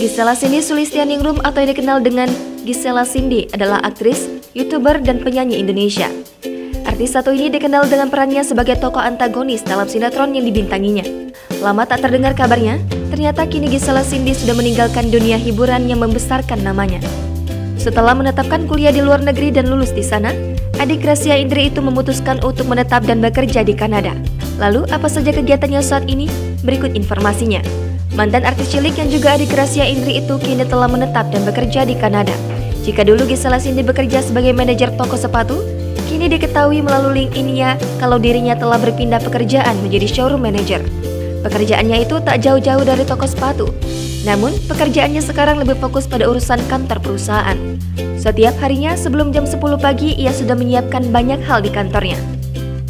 Gisela Cindy Sulistianingrum atau yang dikenal dengan Gisela Cindy adalah aktris, YouTuber, dan penyanyi Indonesia. Artis satu ini dikenal dengan perannya sebagai tokoh antagonis dalam sinetron yang dibintanginya. Lama tak terdengar kabarnya, ternyata kini Gisela Cindy sudah meninggalkan dunia hiburan yang membesarkan namanya. Setelah menetapkan kuliah di luar negeri dan lulus di sana, adik Gracia Indri itu memutuskan untuk menetap dan bekerja di Kanada. Lalu, apa saja kegiatannya saat ini? Berikut informasinya. Mantan artis cilik yang juga adik Gracia Indri itu kini telah menetap dan bekerja di Kanada. Jika dulu Gisela Cindy bekerja sebagai manajer toko sepatu, kini diketahui melalui LinkedIn-nya kalau dirinya telah berpindah pekerjaan menjadi showroom manager. Pekerjaannya itu tak jauh-jauh dari toko sepatu. Namun, pekerjaannya sekarang lebih fokus pada urusan kantor perusahaan. Setiap harinya sebelum jam 10 pagi, ia sudah menyiapkan banyak hal di kantornya.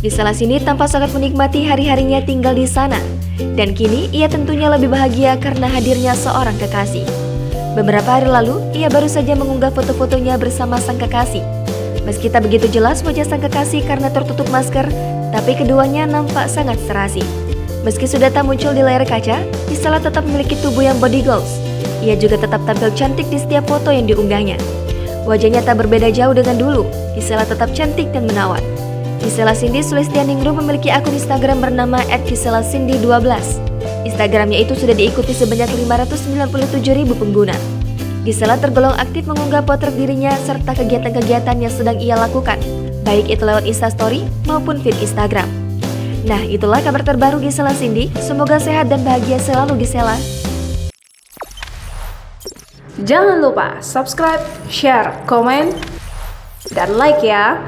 Gisela Cindy tampak sangat menikmati hari-harinya tinggal di sana. Dan kini, ia tentunya lebih bahagia karena hadirnya seorang kekasih. Beberapa hari lalu, ia baru saja mengunggah foto-fotonya bersama sang kekasih. Meski tak begitu jelas wajah sang kekasih karena tertutup masker, tapi keduanya nampak sangat serasi. Meski sudah tak muncul di layar kaca, Gisela tetap memiliki tubuh yang body goals. Ia juga tetap tampil cantik di setiap foto yang diunggahnya. Wajahnya tak berbeda jauh dengan dulu, Gisela tetap cantik dan menawan. Gisela Cindy Sulistianingrum memiliki akun Instagram bernama @giselacindy12. Instagramnya itu sudah diikuti sebanyak 597.000 pengguna. Gisela tergolong aktif mengunggah potret dirinya serta kegiatan-kegiatan yang sedang ia lakukan, baik itu lewat Instastory maupun feed Instagram. Nah, itulah kabar terbaru Gisela Cindy. Semoga sehat dan bahagia selalu Gisela. Jangan lupa subscribe, share, komen, dan like ya.